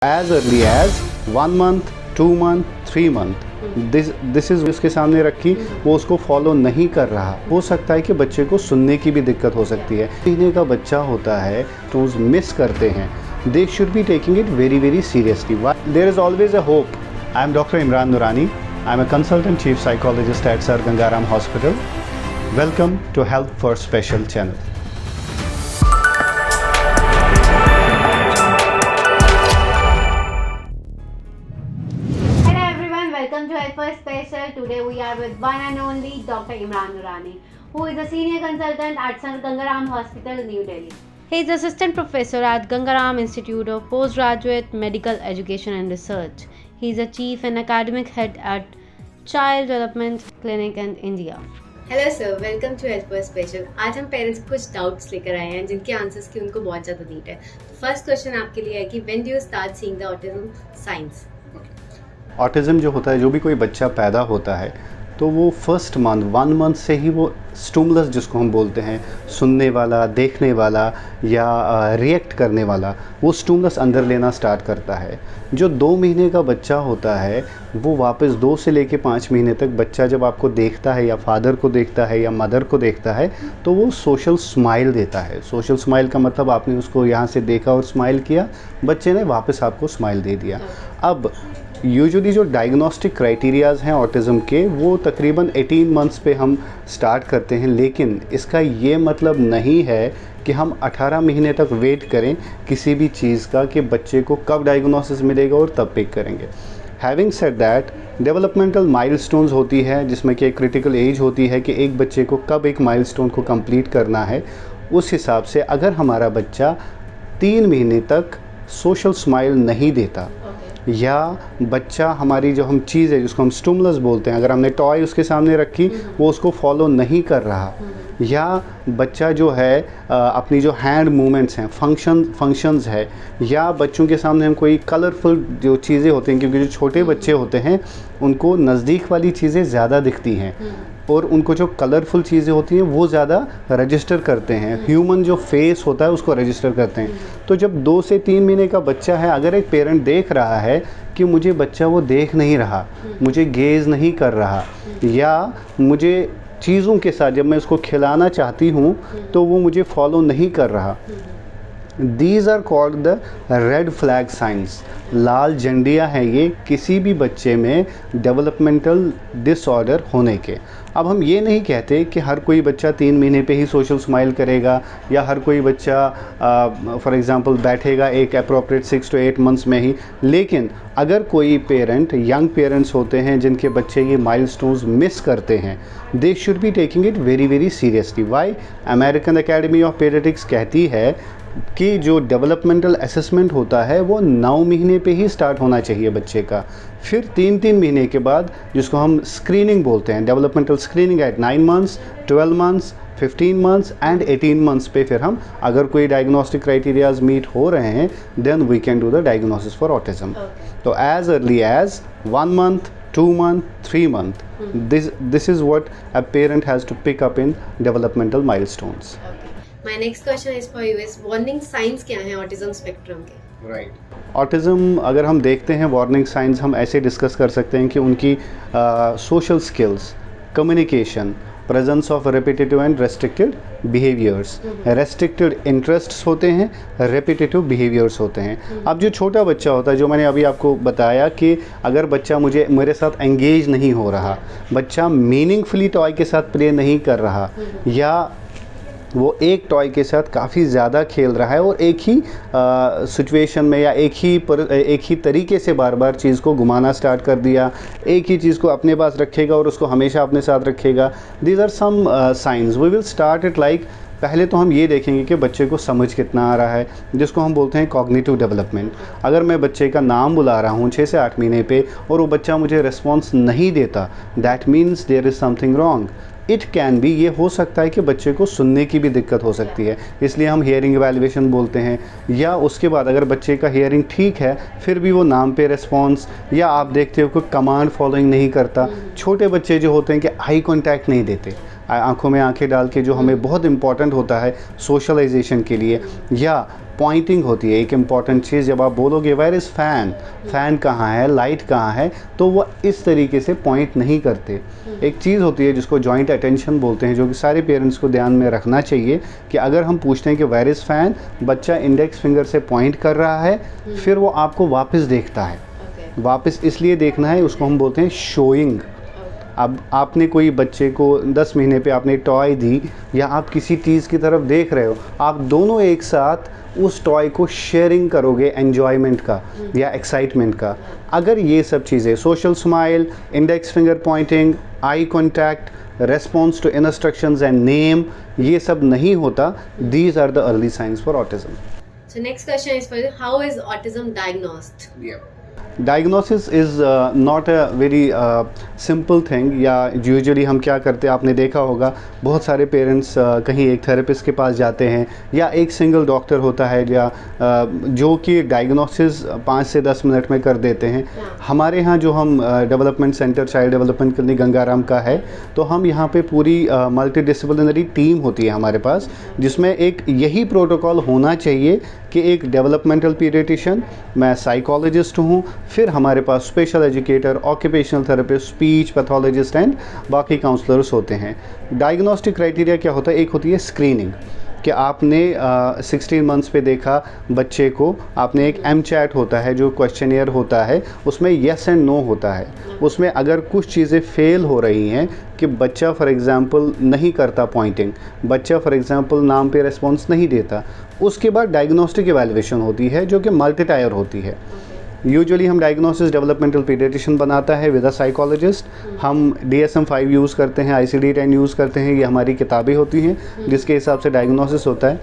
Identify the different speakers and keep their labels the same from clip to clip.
Speaker 1: as early as 1 month, 2 month, 3 month. This is उसके सामने रखी, वो उसको फॉलो नहीं कर रहा। हो सकता है कि बच्चे को सुनने की भी दिक्कत हो सकती है। महीने का बच्चा होता है तो मिस करते हैं। They should be taking it very very seriously. There is always a hope. I am doctor Imran Noorani. I am a consultant chief psychologist at sir Gangaram hospital. Welcome to health for special channel.
Speaker 2: Welcome to Health First Special. Today we are with one and only Dr. Imran Nurani, who is a senior consultant at Sir Gangaram Hospital, New Delhi. He is assistant professor at Gangaram Institute of Postgraduate Medical Education and Research. He is a chief and academic head at Child Development Clinic in India.
Speaker 3: Hello sir, welcome to health for special. आज हम parents को कुछ doubts लेकर आए हैं जिनके answers की उनको बहुत ज़्यादा नीड है। फर्स्ट क्वेश्चन आपके लिए है कि when do you start seeing the autism science?
Speaker 1: Autism जो होता है, जो भी कोई बच्चा पैदा होता है तो वो फर्स्ट मंथ 1 मंथ से ही वो स्टिमुलस जिसको हम बोलते हैं, सुनने वाला, देखने वाला या रिएक्ट करने वाला, वो स्टिमुलस अंदर लेना स्टार्ट करता है। जो 2 महीने का बच्चा होता है वो वापस 2 से लेके 5 महीने तक बच्चा जब आपको देखता है या फादर को देखता है या मदर को देखता है तो वो सोशल स्माइल देता है। सोशल स्माइल का मतलब आपने उसको यहाँ से देखा और स्माइल किया, बच्चे ने वापस आपको स्माइल दे दिया। अब यूजुअली जो डायग्नोस्टिक क्राइटेरियाज़ हैं ऑटिज़म के वो तकरीबन 18 मंथ्स पे हम स्टार्ट करते हैं, लेकिन इसका ये मतलब नहीं है कि हम 18 महीने तक वेट करें किसी भी चीज़ का कि बच्चे को कब डायग्नोसिस मिलेगा और तब पिक करेंगे। Having said that, developmental milestones होती है जिसमें कि एक क्रिटिकल एज होती है कि एक बच्चे को कब एक माइलस्टोन को कंप्लीट करना है। उस हिसाब से अगर हमारा बच्चा 3 महीने तक सोशल स्माइल नहीं देता या बच्चा हमारी जो हम चीज़ है जिसको हम स्टिमुलस बोलते हैं, अगर हमने टॉय उसके सामने रखी वो उसको फॉलो नहीं कर रहा, या बच्चा जो है अपनी जो हैंड मूवमेंट्स हैं, फंक्शंस है, या बच्चों के सामने हम कोई कलरफुल जो चीज़ें होती हैं, क्योंकि जो छोटे बच्चे होते हैं उनको नज़दीक वाली चीज़ें ज़्यादा दिखती हैं और उनको जो कलरफुल चीज़ें होती हैं वो ज़्यादा रजिस्टर करते हैं। ह्यूमन जो फेस होता है उसको रजिस्टर करते हैं। तो जब 2 से 3 महीने का बच्चा है, अगर एक पेरेंट देख रहा है कि मुझे बच्चा वो देख नहीं रहा, मुझे गेज़ नहीं कर रहा, या मुझे चीज़ों के साथ जब मैं उसको खिलाना चाहती हूँ तो वो मुझे फॉलो नहीं कर रहा, these are called the red flag signs. लाल झंडियाँ हैं ये किसी भी बच्चे में डेवलपमेंटल डिसऑर्डर होने के। अब हम ये नहीं कहते कि हर कोई बच्चा 3 महीने पे ही सोशल स्माइल करेगा या हर कोई बच्चा फॉर एग्ज़ाम्पल बैठेगा एक अप्रोप्रिएट 6 to 8 मंथ्स में ही। लेकिन अगर कोई पेरेंट, यंग पेरेंट्स होते हैं जिनके बच्चे ये माइलस्टोन्स मिस करते हैं, they should be taking it very very seriously. Why? American Academy of Pediatrics कहती है कि जो डेवलपमेंटल असेसमेंट होता है वो 9 महीने पे ही स्टार्ट होना चाहिए बच्चे का। फिर 3 महीने के बाद जिसको हम स्क्रीनिंग बोलते हैं, developmental screening at 9 months, 12 months, 15 months and 18 months पे फिर हम अगर कोई डायग्नोस्टिक क्राइटेरियाज मीट हो रहे हैं then we can do the diagnosis for autism. तो as early as 1 month, 2 month, 3 month, this is what a parent has to pick up in developmental milestones.
Speaker 3: My next question is for you is warning science क्या हैं autism spectrum के?
Speaker 1: Right. Autism अगर हम देखते हैं warning science हम ऐसे discuss कर सकते हैं कि उनकी social skills, communication, presence of repetitive and restricted behaviours. Restricted interests होते हैं, रेपिटेटिव बिहेवियर्स होते हैं। अब जो छोटा बच्चा होता है, जो मैंने अभी आपको बताया कि अगर बच्चा मेरे साथ एंगेज नहीं हो रहा, बच्चा मीनिंगफुली टॉय के साथ प्ले नहीं कर रहा, या वो एक टॉय के साथ काफ़ी ज़्यादा खेल रहा है और एक ही सिचुएशन में या एक ही तरीके से बार बार चीज़ को घुमाना स्टार्ट कर दिया, एक ही चीज़ को अपने पास रखेगा और उसको हमेशा अपने साथ रखेगा। These are some signs. We will start it like, पहले तो हम ये देखेंगे कि बच्चे को समझ कितना आ रहा है, जिसको हम बोलते हैं कॉग्निटिव डेवलपमेंट। अगर मैं बच्चे का नाम बुला रहा हूँ 6 से 8 महीने पे और वो बच्चा मुझे रिस्पॉन्स नहीं देता, that means there is something wrong. It can be, ये हो सकता है कि बच्चे को सुनने की भी दिक्कत हो सकती है, इसलिए हम हियरिंग एवेल्युएशन बोलते हैं। या उसके बाद अगर बच्चे का हियरिंग ठीक है फिर भी वो नाम पे रिस्पॉन्स, या आप देखते हो कि कमांड फॉलोइंग नहीं करता। छोटे बच्चे जो होते हैं कि आई कॉन्टैक्ट नहीं देते, आंखों में आंखें डाल के, जो हमें बहुत इंपॉर्टेंट होता है सोशलाइजेशन के लिए, या पॉइंटिंग होती है एक इम्पॉर्टेंट चीज़। जब आप बोलोगे वेयर इज़ फ़ैन, फ़ैन कहाँ है, लाइट कहाँ है, तो वो इस तरीके से पॉइंट नहीं करते। एक चीज़ होती है जिसको जॉइंट अटेंशन बोलते हैं, जो कि सारे पेरेंट्स को ध्यान में रखना चाहिए कि अगर हम पूछते हैं कि वेयर इज़ फ़ैन, बच्चा इंडेक्स फिंगर से पॉइंट कर रहा है, फिर वो आपको वापस देखता है। वापस इसलिए देखना है, उसको हम बोलते हैं शोइंग। अब आपने कोई बच्चे को 10 महीने पे आपने टॉय दी या आप किसी चीज़ की तरफ देख रहे हो, आप दोनों एक साथ उस टॉय को शेयरिंग करोगे एन्जॉयमेंट का या एक्साइटमेंट का। अगर ये सब चीज़ें social smile, index finger pointing, eye contact, response to instructions and name, ये सब नहीं होता, these are the early signs for autism.
Speaker 3: So next question is for you. How is autism diagnosed?
Speaker 1: Diagnosis is not a very simple thing. या usually हम क्या करते हैं, आपने देखा होगा बहुत सारे पेरेंट्स कहीं एक थेरेपिस्ट के पास जाते हैं या एक सिंगल डॉक्टर होता है या जो कि डायग्नोसिस 5 से 10 मिनट में कर देते हैं। हमारे यहाँ जो हम development centre child development clinic Gangaram का है, तो हम यहाँ पे पूरी मल्टी डिसिप्लिनरी टीम होती है हमारे पास, जिसमें एक यही प्रोटोकॉल होना चाहिए कि एक डेवलपमेंटल पीडियाट्रिशियन, मैं साइकोलॉजिस्ट हूँ, फिर हमारे पास special educator, occupational therapist, speech pathologist and बाकी काउंसलर्स होते हैं। डायग्नोस्टिक क्राइटेरिया क्या होता है? एक होती है स्क्रीनिंग, कि आपने 16 मंथ्स पे देखा बच्चे को, आपने एक एम चैट होता है जो क्वेश्चनियर होता है, उसमें येस एंड नो होता है। उसमें अगर कुछ चीज़ें फेल हो रही हैं कि बच्चा फॉर एग्ज़ाम्पल नहीं करता पॉइंटिंग, बच्चा फॉर एग्ज़ाम्पल नाम पे रिस्पॉन्स नहीं देता, उसके बाद डायग्नोस्टिक इवैल्यूएशन होती है जो कि मल्टी टायर होती है। यूजुअली हम डायग्नोसिस डेवलपमेंटल पीडियाट्रिशियन बनाता है विद अ साइकोलॉजिस्ट। हम DSM-5 यूज़ करते हैं, ICD-10 यूज़ करते हैं, ये हमारी किताबें होती हैं जिसके हिसाब से डायग्नोसिस होता है।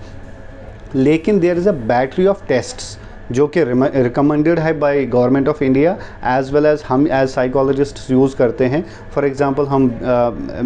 Speaker 1: लेकिन there is a battery of tests जो कि रिकमेंडेड है by government of India, as well as हम एज साइकोलॉजिस्ट यूज़ करते हैं। फॉर एग्जांपल हम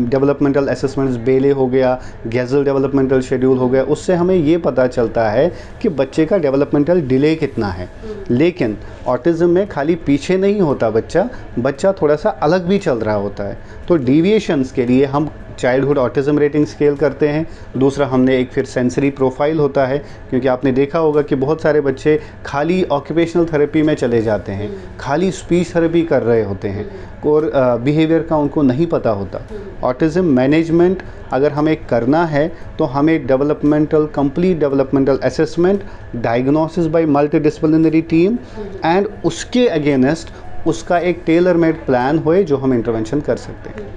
Speaker 1: डेवलपमेंटल असेसमेंट्स, बेले हो गया, गेजल डेवलपमेंटल शेड्यूल हो गया, उससे हमें ये पता चलता है कि बच्चे का डेवलपमेंटल डिले कितना है। लेकिन ऑटिज़म में खाली पीछे नहीं होता बच्चा थोड़ा सा अलग भी चल रहा होता है। तो डिविएशंस के लिए हम चाइल्डहुड ऑटिज़म रेटिंग स्केल करते हैं। दूसरा हमने एक फिर सेंसरी प्रोफाइल होता है, क्योंकि आपने देखा होगा कि बहुत सारे बच्चे खाली ऑक्यूपेशनल थेरेपी में चले जाते हैं, खाली स्पीच थेरेपी कर रहे होते हैं और बिहेवियर का उनको नहीं पता होता। ऑटिज़म मैनेजमेंट अगर हमें करना है तो हमें complete developmental assessment, diagnosis by multi disciplinary team and उसके अगेंस्ट उसका एक टेलर मेड प्लान होए जो हम इंटरवेंशन कर सकते हैं।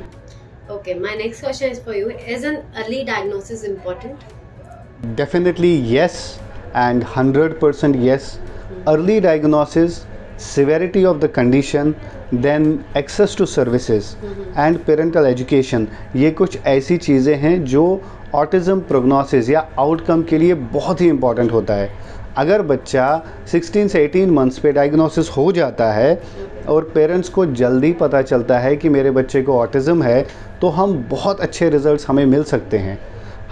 Speaker 3: Okay, my next question is for you. Is an early diagnosis important?
Speaker 1: Definitely yes, and 100% yes. Early diagnosis, severity of the condition, then access to services and parental education, ये कुछ ऐसी चीज़ें हैं जो ऑटिज़म प्रोग्नोसिस या outcome के लिए बहुत ही इम्पॉर्टेंट होता है। अगर बच्चा 16 से 18 मंथ्स पे डायग्नोसिस हो जाता है और पेरेंट्स को जल्दी पता चलता है कि मेरे बच्चे को ऑटिज़म है, तो हम बहुत अच्छे रिजल्ट्स हमें मिल सकते हैं।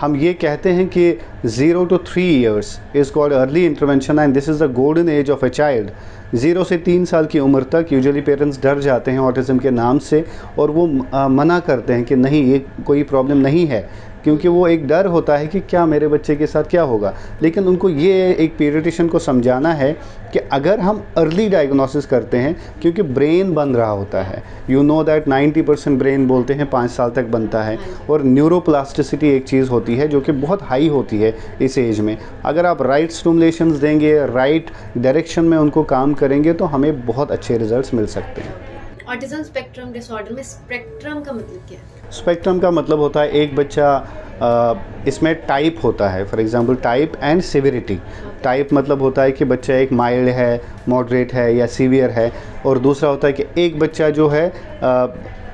Speaker 1: हम ये कहते हैं कि 0 to 3 years is called early intervention and this is the golden age of a child. 0 से 3 साल की उम्र तक यूजुअली पेरेंट्स डर जाते हैं ऑटिज़म के नाम से और वो मना करते हैं कि नहीं, ये कोई प्रॉब्लम नहीं है, क्योंकि वो एक डर होता है कि क्या मेरे बच्चे के साथ क्या होगा। लेकिन उनको ये एक पीडियाट्रिशियन को समझाना है कि अगर हम अर्ली डायग्नोसिस करते हैं, क्योंकि ब्रेन बन रहा होता है, यू नो दैट 90% ब्रेन बोलते हैं 5 साल तक बनता है, और न्यूरोप्लास्टिसिटी एक चीज़ होती है जो कि बहुत हाई होती है इस एज में। अगर आप राइट स्टिमुलेशंस देंगे, राइट डायरेक्शन में उनको काम करेंगे, तो हमें बहुत अच्छे रिजल्ट्स मिल सकते हैं।
Speaker 3: ऑटिज्म स्पेक्ट्रम डिसऑर्डर में स्पेक्ट्रम का मतलब क्या है?
Speaker 1: स्पेक्ट्रम का मतलब होता है एक बच्चा, इसमें टाइप होता है, for example type and severity. Type मतलब होता है कि बच्चा एक माइल्ड है, मॉडरेट है या सीवियर है, और दूसरा होता है कि एक बच्चा जो है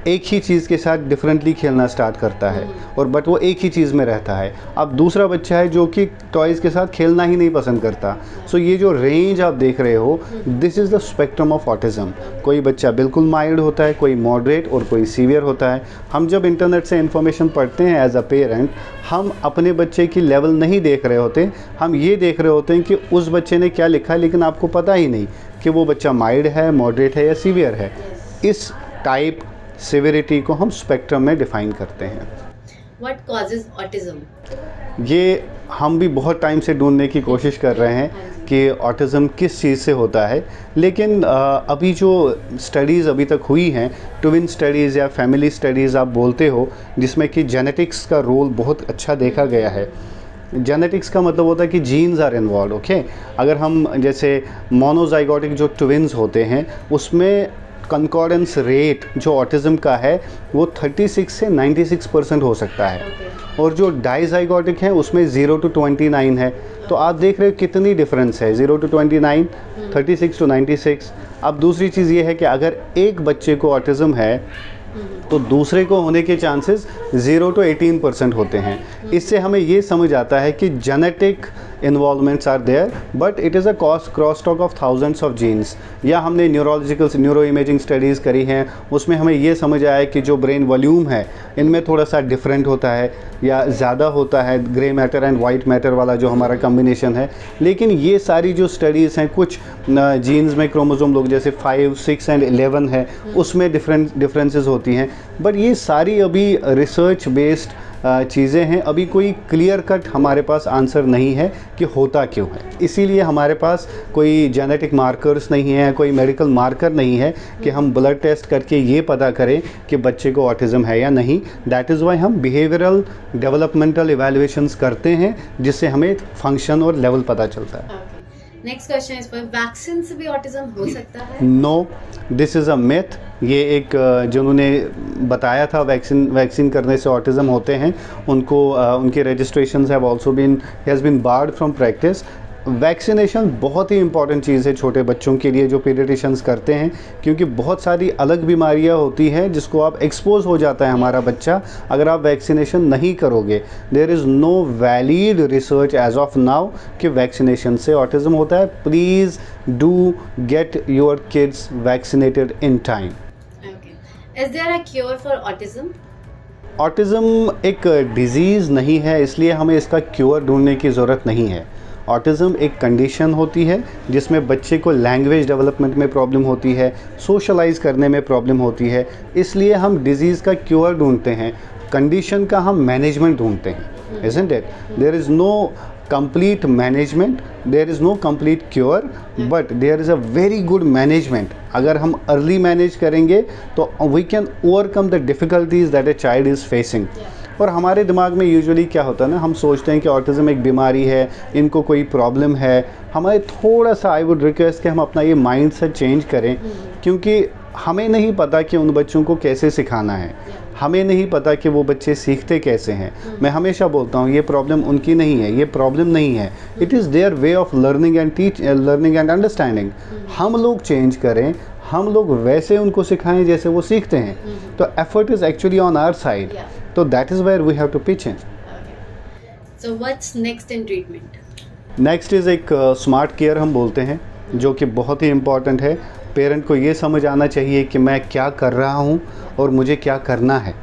Speaker 1: एक ही चीज़ के साथ डिफरेंटली खेलना स्टार्ट करता है और बट वो एक ही चीज़ में रहता है। अब दूसरा बच्चा है जो कि टॉयज़ के साथ खेलना ही नहीं पसंद करता। सो ये जो रेंज आप देख रहे हो, this is the spectrum of autism. कोई बच्चा बिल्कुल माइल्ड होता है, कोई मॉडरेट और कोई सीवियर होता है। हम जब इंटरनेट से इन्फॉर्मेशन पढ़ते हैं एज अ पेरेंट, हम अपने बच्चे की लेवल नहीं देख रहे होते, हम ये देख रहे होते हैं कि उस बच्चे ने क्या लिखा है, लेकिन आपको पता ही नहीं कि वो बच्चा माइल्ड है, मॉडरेट है या सीवियर है। इस टाइप सिविरिटी को हम स्पेक्ट्रम में डिफाइन करते हैं।
Speaker 3: What causes autism?
Speaker 1: ये हम भी बहुत टाइम से ढूंढने की कोशिश कर रहे हैं कि ऑटिज़म किस चीज़ से होता है, लेकिन अभी जो स्टडीज़ अभी तक हुई हैं, ट्विन स्टडीज़ या फैमिली स्टडीज़ आप बोलते हो, जिसमें कि जेनेटिक्स का रोल बहुत अच्छा देखा गया है। जेनेटिक्स का मतलब होता है कि जीन्स आर इन्वॉल्व, ओके। अगर हम जैसे मोनोजाइगोटिक जो ट्विन्स होते हैं उसमें कंकॉर्डेंस रेट जो ऑटिज़म का है वो 36 से 96% हो सकता है, और जो डाइजाइगोटिक है उसमें 0 to 29 है। तो आप देख रहे हो कितनी डिफरेंस है, 0 to 29, 36 to 96। अब दूसरी चीज़ ये है कि अगर एक बच्चे को ऑटिज़म है तो दूसरे को होने के चांसेस 0 to 18% होते हैं। इससे हमें ये समझ आता है कि genetic involvements are there, but it is a cross talk of thousands of genes. या हमने न्यूरो इमेजिंग स्टडीज़ करी हैं, उसमें हमें ये समझ आया कि जो ब्रेन वॉल्यूम है इनमें थोड़ा सा डिफरेंट होता है या ज़्यादा होता है, grey matter and white matter वाला जो हमारा कम्बिनेशन है। लेकिन ये सारी जो स्टडीज़ हैं, कुछ जीन्स में क्रोमोसोम लोग जैसे 5, 6 एंड 11 है, उसमें डिफरेंसेस होती हैं, बट ये सारी अभी रिसर्च बेस्ड चीज़ें हैं। अभी कोई क्लियर कट हमारे पास आंसर नहीं है कि होता क्यों है। इसीलिए हमारे पास कोई जेनेटिक मार्कर्स नहीं है, कोई मेडिकल मार्कर नहीं है कि हम ब्लड टेस्ट करके ये पता करें कि बच्चे को ऑटिज़म है या नहीं। दैट इज़ वाई हम बिहेवियरल डेवलपमेंटल इवैल्यूएशंस करते हैं, जिससे हमें फंक्शन और लेवल पता चलता है।
Speaker 3: नेक्स्ट क्वेश्चन इज पर वैक्सीन से भी ऑटिज्म हो सकता है?
Speaker 1: No, this is a myth. ये एक जिन्होंने बताया था वैक्सीन करने से ऑटिज़म होते हैं, उनको उनके registrations have also has been barred from practice. Vaccination बहुत ही इंपॉर्टेंट चीज़ है छोटे बच्चों के लिए जो पीडियाट्रिशियंस करते हैं, क्योंकि बहुत सारी अलग बीमारियां होती हैं जिसको आप एक्सपोज हो जाता है हमारा बच्चा अगर आप वैक्सीनेशन नहीं करोगे। There is no valid research as of now कि वैक्सीनेशन से ऑटिज़म होता है। Please do get your kids vaccinated in time.
Speaker 3: Is there a cure for autism?
Speaker 1: Autism एक डिज़ीज़ नहीं है, इसलिए हमें इसका क्योर ढूंढने की ज़रूरत नहीं है। ऑटिज़म एक कंडीशन होती है जिसमें बच्चे को लैंग्वेज डेवलपमेंट में प्रॉब्लम होती है, सोशलाइज करने में प्रॉब्लम होती है, इसलिए हम डिज़ीज़ का क्योर ढूंढते हैं, कंडीशन का हम मैनेजमेंट ढूंढते हैं। Isn't it? There is no complete management, there is no complete cure, but there is a very good management. अगर हम अर्ली मैनेज करेंगे तो we can overcome the difficulties that a child is facing. और हमारे दिमाग में usually क्या होता है ना, हम सोचते हैं कि ऑटिज़म एक बीमारी है, इनको कोई प्रॉब्लम है। हमारे थोड़ा सा आई वुड रिक्वेस्ट कि हम अपना ये माइंड सेट चेंज करें, क्योंकि हमें नहीं पता कि उन बच्चों को कैसे सिखाना है, हमें नहीं पता कि वो बच्चे सीखते कैसे हैं। मैं हमेशा बोलता हूँ ये प्रॉब्लम उनकी नहीं है, ये प्रॉब्लम नहीं है, it is their way of learning and understanding. हम लोग चेंज करें, हम लोग वैसे उनको सिखाएं जैसे वो सीखते हैं, तो effort is actually on our side, तो that is where we have to pitch in.
Speaker 3: So what's next in treatment?
Speaker 1: Next is एक स्मार्ट केयर हम बोलते हैं, जो कि बहुत ही इम्पॉर्टेंट है। पेरेंट को ये समझ आना चाहिए कि मैं क्या कर रहा हूँ और मुझे क्या करना है।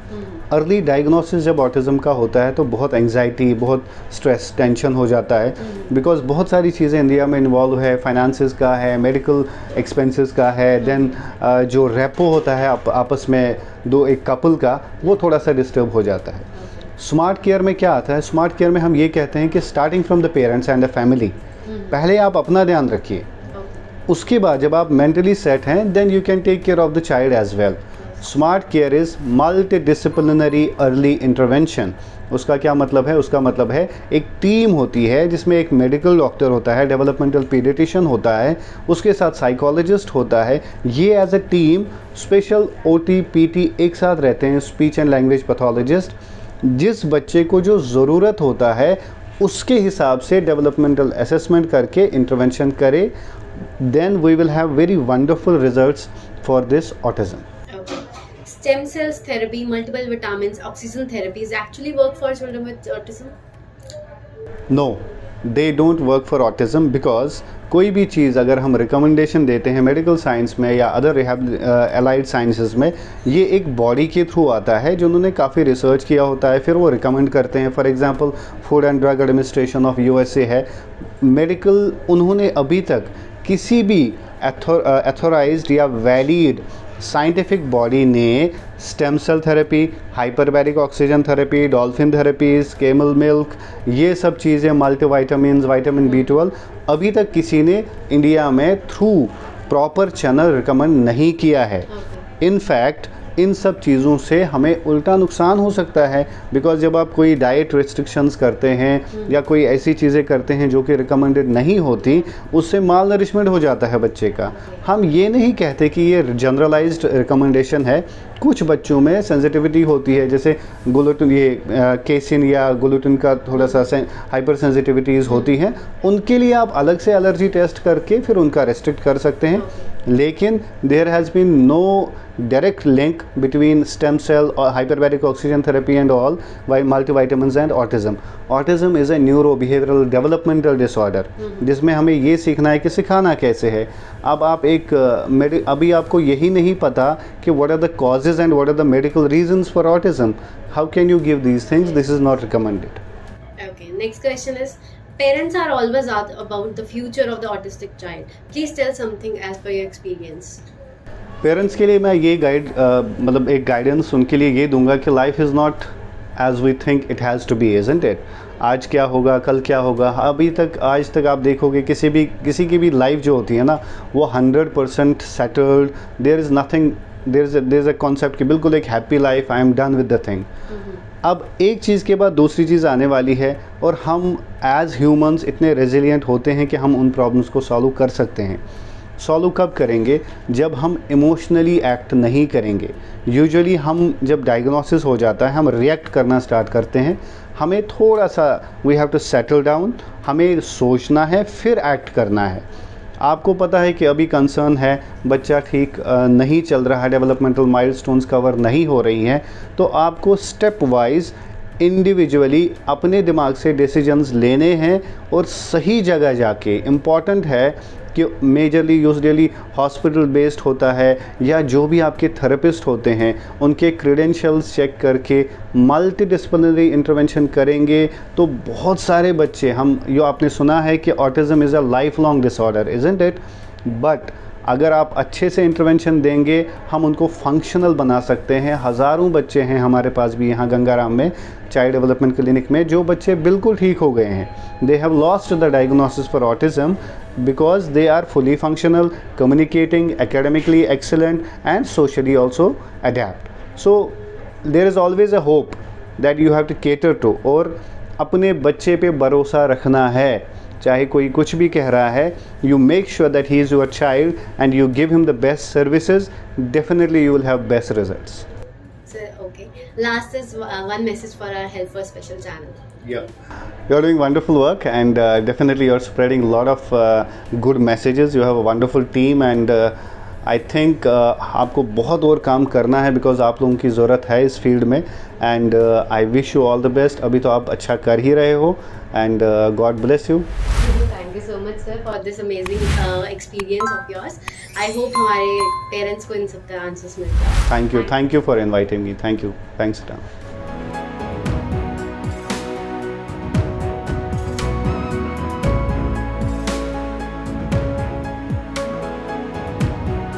Speaker 1: अर्ली डायग्नोसिस जब ऑटिज़म का होता है तो बहुत एंग्जाइटी, बहुत स्ट्रेस, टेंशन हो जाता है, बिकॉज बहुत सारी चीज़ें इंडिया में इन्वॉल्व है, फाइनेंसेस का है, मेडिकल एक्सपेंसेस का है, देन जो रेपो होता है आपस में दो एक कपल का, वो थोड़ा सा डिस्टर्ब हो जाता है। स्मार्ट केयर में क्या आता है? स्मार्ट केयर में हम ये कहते हैं कि starting from the parents and the family, पहले आप अपना ध्यान रखिए, उसके बाद जब आप मेंटली सेट हैं then you can take care of the child as well. Smart care is multi disciplinary early intervention. उसका क्या मतलब है? उसका मतलब है एक टीम होती है जिसमें एक मेडिकल डॉक्टर होता है, डेवलपमेंटल पीडियाट्रिशियन होता है, उसके साथ साइकोलॉजिस्ट होता है। ये as a team special OT PT एक साथ रहते हैं, स्पीच एंड लैंग्वेज पैथोलॉजिस्ट, जिस बच्चे को जो ज़रूरत होता है उसके हिसाब से डेवलपमेंटल असेसमेंट करके इंटरवेंशन करे, then we will have very wonderful results for this autism.
Speaker 3: Okay. Stem cells therapy, multiple vitamins, oxygen therapies actually work for children with autism?
Speaker 1: No, they don't work for autism because कोई भी चीज़ अगर हम recommendation देते हैं medical science में या other allied sciences में, ये एक बॉडी के थ्रू आता है जिन्होंने काफ़ी रिसर्च किया होता है, फिर वो रिकमेंड करते हैं। For example food and drug administration of USA है, मेडिकल, उन्होंने अभी तक किसी भी अथोराइज्ड या वैलिड साइंटिफिक बॉडी ने stem cell therapy, hyperbaric oxygen therapy, dolphin therapies, camel milk, ये सब चीज़ें, मल्टीविटामिन्स, विटामिन B12, अभी तक किसी ने इंडिया में थ्रू प्रॉपर चैनल रिकमेंड नहीं किया है। इनफैक्ट इन सब चीज़ों से हमें उल्टा नुकसान हो सकता है, बिकॉज जब आप कोई डाइट रिस्ट्रिक्शंस करते हैं या कोई ऐसी चीज़ें करते हैं जो कि रिकमेंडेड नहीं होती, उससे माल नरिशमेंट हो जाता है बच्चे का। हम ये नहीं कहते कि ये जनरलाइज्ड रिकमेंडेशन है, कुछ बच्चों में सेंसिटिविटी होती है, जैसे ग्लूटेन, ये केसिन या ग्लूटेन का थोड़ा सा हाइपर सेंसिटिविटीज़ होती हैं, उनके लिए आप अलग से एलर्जी टेस्ट करके फिर उनका रेस्ट्रिक्ट कर सकते हैं। लेकिन there has been no direct link between stem cell और hyperbaric oxygen therapy and all by multivitamins and autism. Autism is a neuro behavioural developmental disorder, जिसमें हमें ये सीखना है कि सिखाना कैसे है। अब आप अभी आपको यही नहीं पता कि what are the causes and what are the medical reasons for autism. How can you give these things? This is not recommended.
Speaker 3: Okay, next question is, parents are always asked about the future of the autistic child. Please tell something as per your experience.
Speaker 1: Parents के लिए मैं ये मतलब एक guidance उनके लिए ये दूंगा कि life is not as we think it has to be, isn't it? आज क्या होगा, कल क्या होगा। आज तक आप देखोगे किसी की भी लाइफ जो होती है ना, वो 100% settled, there is nothing, there is a concept कि बिल्कुल एक happy life, I am done with the thing. अब एक चीज़ के बाद दूसरी चीज़ आने वाली है, और हम एज ह्यूमंस इतने रेजिलिएंट होते हैं कि हम उन प्रॉब्लम्स को सॉल्व कर सकते हैं। सॉल्व कब करेंगे? जब हम इमोशनली एक्ट नहीं करेंगे। यूजुअली हम जब डायग्नोसिस हो जाता है, हम रिएक्ट करना स्टार्ट करते हैं। हमें थोड़ा सा we have to settle down, हमें सोचना है फिर एक्ट करना है। आपको पता है कि अभी कंसर्न है, बच्चा ठीक नहीं चल रहा है, डेवलपमेंटल माइलस्टोन्स कवर नहीं हो रही हैं, तो आपको स्टेप वाइज इंडिविजुअली अपने दिमाग से डिसीजंस लेने हैं और सही जगह जाके। इम्पॉर्टेंट है कि मेजरली यूजुअली हॉस्पिटल बेस्ड होता है, या जो भी आपके थेरेपिस्ट होते हैं उनके क्रेडेंशियल्स चेक करके मल्टी डिसिप्लिनरी इंटरवेंशन करेंगे तो बहुत सारे बच्चे, जो आपने सुना है कि autism is a life long disorder, isn't it? But अगर आप अच्छे से इंटरवेंशन देंगे, हम उनको फंक्शनल बना सकते हैं। हज़ारों बच्चे हैं हमारे पास भी यहाँ गंगाराम में चाइल्ड डेवलपमेंट क्लिनिक में, जो बच्चे बिल्कुल ठीक हो गए हैं। They have lost the diagnosis for autism because they are fully functional, communicating, academically excellent, and socially also adapt. So there is always a hope that you have to cater to, और अपने बच्चे पे भरोसा रखना है, चाहे कोई कुछ भी कह रहा है। You make sure that he is your child and you give him the best services, definitely you will have best results.
Speaker 3: So, okay. Last is one message for our Health First Special channel.
Speaker 1: Yeah, you're doing wonderful work, and definitely you're spreading a lot of good messages. You have a wonderful team, and I think आपको बहुत और काम करना है, because आप लोगों की ज़रूरत है इस फील्ड में, and I wish you all the best. अभी तो आप अच्छा कर ही रहे हो, and God bless you.
Speaker 3: Thank you so much sir for this amazing experience of yours. I hope हमारे पेरेंट्स को इन सब का आंसर्स मिलता है।
Speaker 1: Thank you for inviting me. Thanks, Ram.